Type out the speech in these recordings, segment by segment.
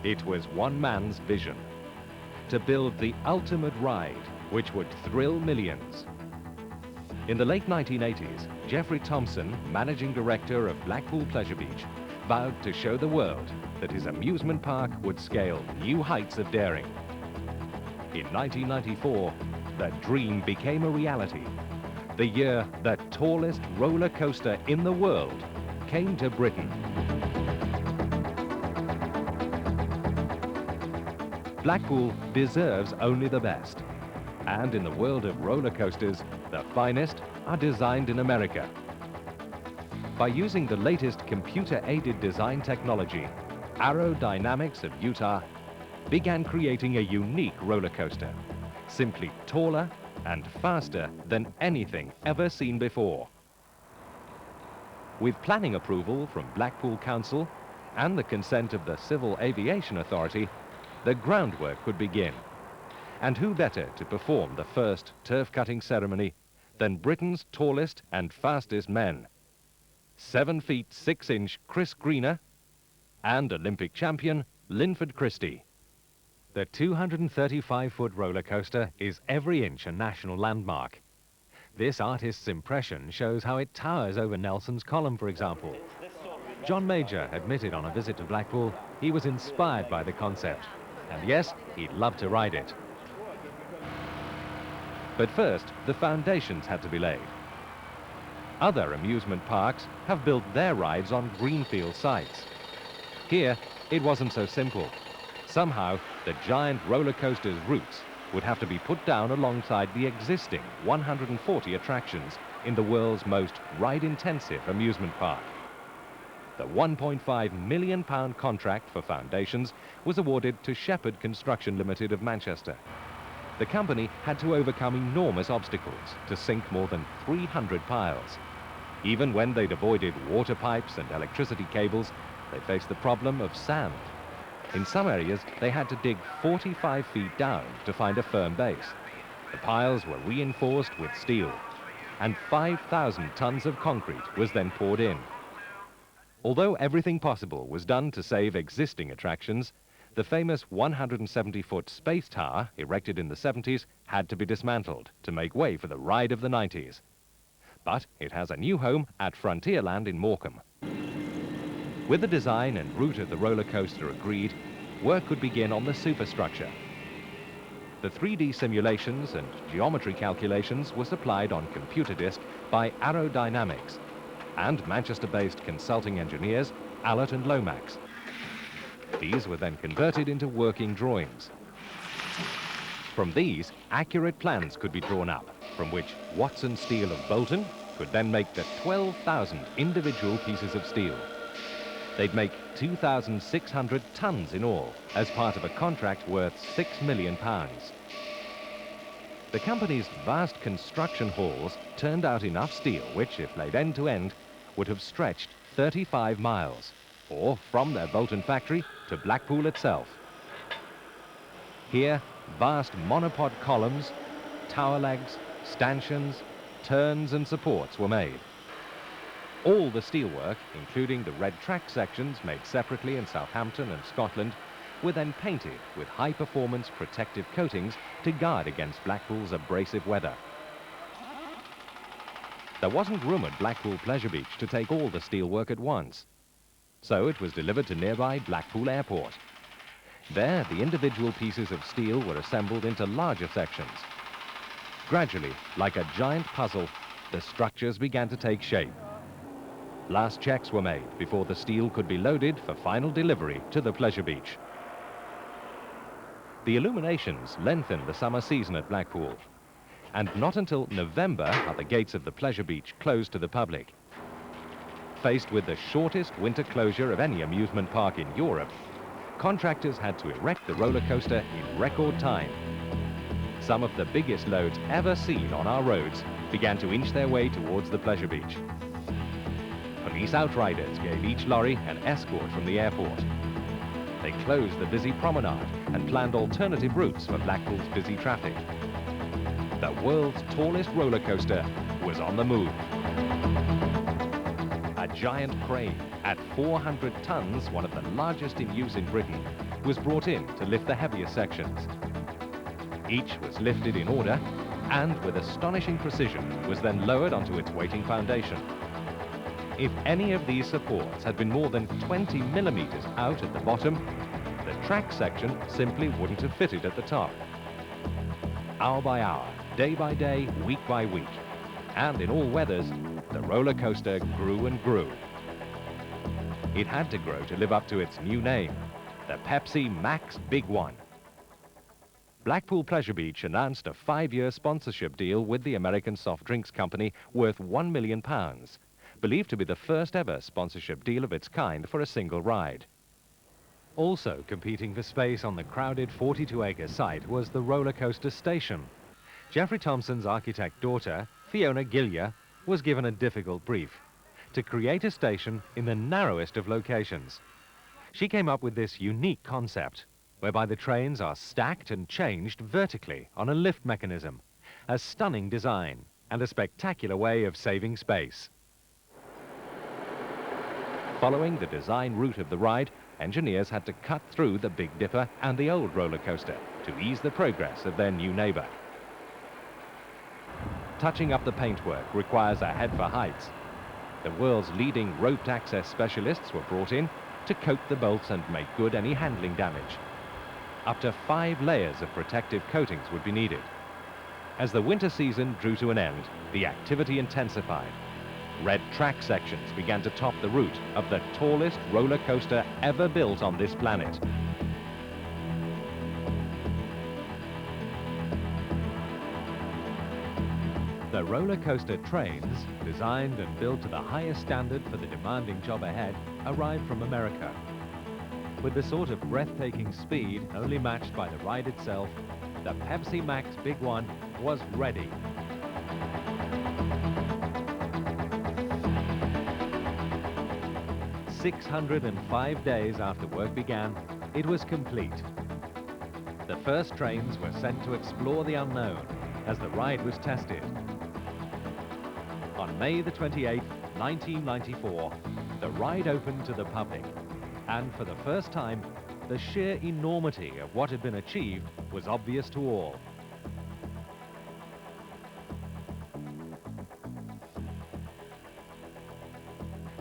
It was one man's vision: to build the ultimate ride which would thrill millions. In the late 1980s, Jeffrey Thompson, managing director of Blackpool Pleasure Beach, vowed to show the world that his amusement park would scale new heights of daring. In 1994, the dream became a reality. The year the tallest roller coaster in the world came to Britain. Blackpool deserves only the best. And in the world of roller coasters, the finest are designed in America. By using the latest computer-aided design technology, Aerodynamics of Utah began creating a unique roller coaster, simply taller and faster than anything ever seen before. With planning approval from Blackpool Council and the consent of the Civil Aviation Authority, the groundwork could begin. And who better to perform the first turf-cutting ceremony than Britain's tallest and fastest men, 7 feet 6 inch Chris Greener and Olympic champion Linford Christie. The 235-foot roller coaster is every inch a national landmark. This artist's impression shows how it towers over Nelson's Column, for example. John Major admitted on a visit to Blackpool he was inspired by the concept, and yes, he'd love to ride it. But first, the foundations had to be laid. Other amusement parks have built their rides on greenfield sites. Here, it wasn't so simple. Somehow, the giant roller coaster's roots would have to be put down alongside the existing 140 attractions in the world's most ride-intensive amusement park. The £1.5 million contract for foundations was awarded to Shepherd Construction Limited of Manchester. The company had to overcome enormous obstacles to sink more than 300 piles. Even when they'd avoided water pipes and electricity cables, they faced the problem of sand. In some areas, they had to dig 45 feet down to find a firm base. The piles were reinforced with steel, and 5,000 tons of concrete was then poured in. Although everything possible was done to save existing attractions, the famous 170-foot space tower, erected in the 70s, had to be dismantled to make way for the ride of the 90s. But it has a new home at Frontierland in Morecambe. With the design and route of the roller coaster agreed, work could begin on the superstructure. The 3D simulations and geometry calculations were supplied on computer disk by Aerodynamics and Manchester-based consulting engineers Allott and Lomax. These were then converted into working drawings. From these, accurate plans could be drawn up, from which Watson Steel of Bolton could then make the 12,000 individual pieces of steel. They'd make 2,600 tons in all, as part of a contract worth £6 million. The company's vast construction halls turned out enough steel which, if laid end to end, would have stretched 35 miles, or from their Bolton factory to Blackpool itself. Here, vast monopod columns, tower legs, stanchions, turns and supports were made. All the steelwork, including the red track sections made separately in Southampton and Scotland, were then painted with high-performance protective coatings to guard against Blackpool's abrasive weather. There wasn't room at Blackpool Pleasure Beach to take all the steelwork at once, so it was delivered to nearby Blackpool Airport. There, the individual pieces of steel were assembled into larger sections. Gradually, like a giant puzzle, the structures began to take shape. Last checks were made before the steel could be loaded for final delivery to the Pleasure Beach. The illuminations lengthened the summer season at Blackpool, and not until November are the gates of the Pleasure Beach closed to the public. Faced with the shortest winter closure of any amusement park in Europe, contractors had to erect the roller coaster in record time. Some of the biggest loads ever seen on our roads began to inch their way towards the Pleasure Beach. Police outriders gave each lorry an escort from the airport. They closed the busy promenade and planned alternative routes for Blackpool's busy traffic. The world's tallest roller coaster was on the move. A giant crane at 400 tons, one of the largest in use in Britain, was brought in to lift the heavier sections. Each was lifted in order and, with astonishing precision, was then lowered onto its waiting foundation. If any of these supports had been more than 20 millimeters out at the bottom, the track section simply wouldn't have fitted at the top. Hour by hour, day by day, week by week, and in all weathers, the roller coaster grew and grew. It had to grow to live up to its new name, the Pepsi Max Big One. Blackpool Pleasure Beach announced a 5-year sponsorship deal with the American soft drinks company worth £1 million, believed to be the first ever sponsorship deal of its kind for a single ride. Also competing for space on the crowded 42-acre site was the roller coaster station. Geoffrey Thompson's architect daughter, Fiona Gillier, was given a difficult brief: to create a station in the narrowest of locations. She came up with this unique concept, whereby the trains are stacked and changed vertically on a lift mechanism. A stunning design and a spectacular way of saving space. Following the design route of the ride, engineers had to cut through the Big Dipper and the old roller coaster to ease the progress of their new neighbor. Touching up the paintwork requires a head for heights. The world's leading roped access specialists were brought in to coat the bolts and make good any handling damage. Up to 5 layers of protective coatings would be needed. As the winter season drew to an end, the activity intensified. Red track sections began to top the route of the tallest roller coaster ever built on this planet. The roller coaster trains, designed and built to the highest standard for the demanding job ahead, arrived from America. With the sort of breathtaking speed only matched by the ride itself, the Pepsi Max Big One was ready. "605 days after work began, it was complete. The first trains were sent to explore the unknown as the ride was tested. On May the 28th, 1994, the ride opened to the public, and for the first time, the sheer enormity of what had been achieved was obvious to all.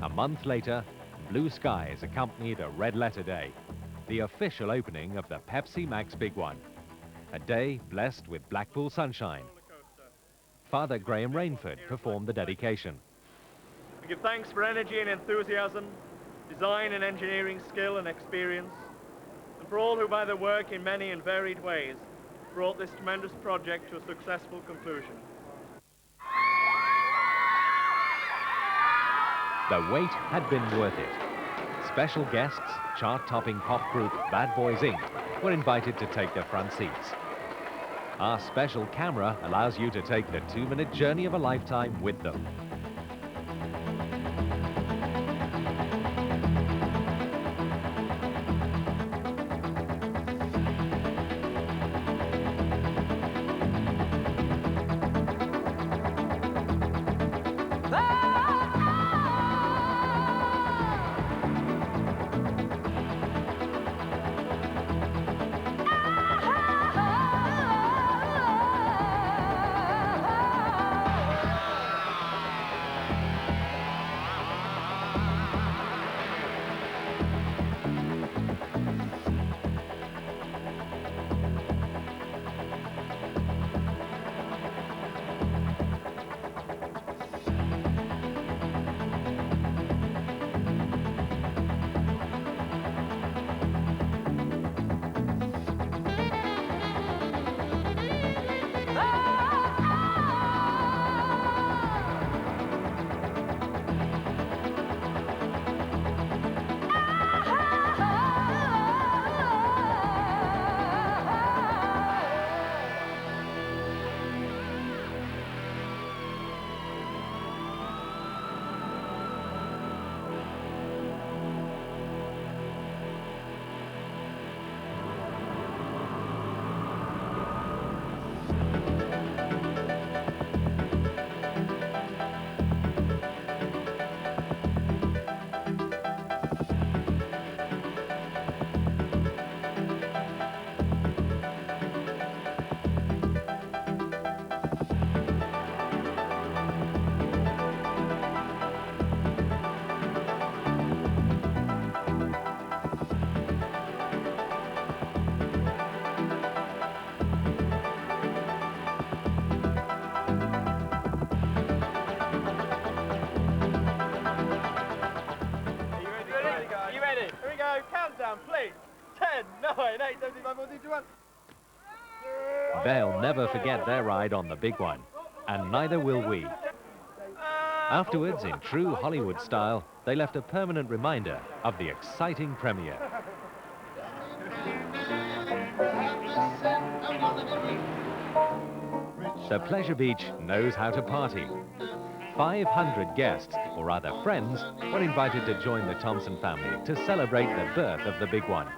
A month later, blue skies accompanied a red-letter day, the official opening of the Pepsi Max Big One, a day blessed with Blackpool sunshine. Father Graham Rainford performed the dedication. We give thanks for energy and enthusiasm, design and engineering skill and experience, and for all who by their work in many and varied ways brought this tremendous project to a successful conclusion. The wait had been worth it. Special guests, chart-topping pop group Bad Boys Inc. were invited to take their front seats. Our special camera allows you to take the 2-minute journey of a lifetime with them. They'll never forget their ride on the big one, and neither will we. Afterwards, in true Hollywood style, they left a permanent reminder of the exciting premiere. The Pleasure Beach knows how to party. 500 guests, or rather friends, were invited to join the Thompson family to celebrate the birth of the big one.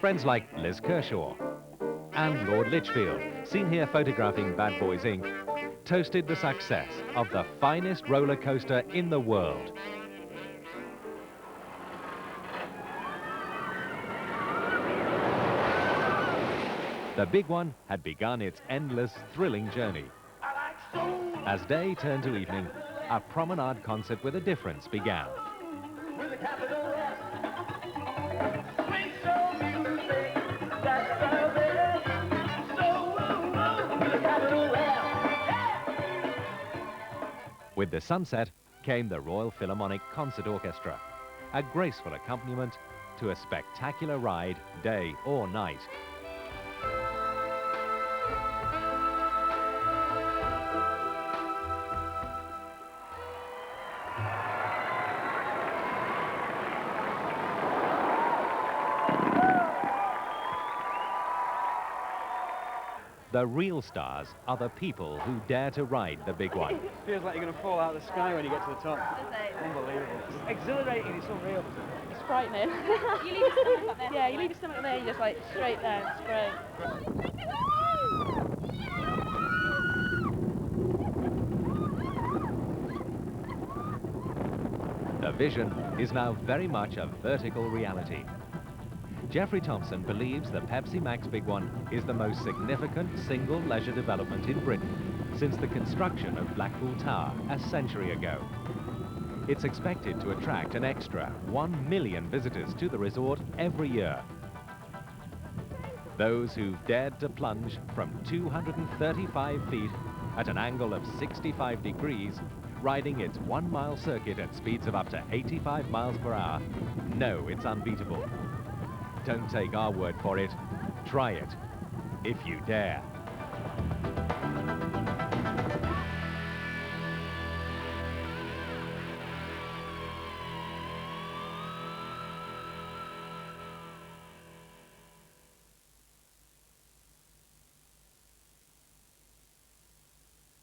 Friends like Liz Kershaw and Lord Lichfield, seen here photographing Bad Boys Inc., toasted the success of the finest roller coaster in the world. The big one had begun its endless, thrilling journey. As day turned to evening, a promenade concert with a difference began. With the sunset came the Royal Philharmonic Concert Orchestra, a graceful accompaniment to a spectacular ride, day or night. The real stars are the people who dare to ride the big one. Feels like you're going to fall out of the sky when you get to the top. Unbelievable. It's exhilarating, it's unreal. It's frightening. You leave your stomach up there. Yeah, you leave your stomach up there, you're just like straight there. It's great. The vision is now very much a vertical reality. Jeffrey Thompson believes the Pepsi Max Big One is the most significant single leisure development in Britain since the construction of Blackpool Tower a century ago. It's expected to attract an extra 1 million visitors to the resort every year. Those who've dared to plunge from 235 feet at an angle of 65 degrees, riding its 1-mile circuit at speeds of up to 85 miles per hour, know it's unbeatable. Don't take our word for it. Try it, if you dare.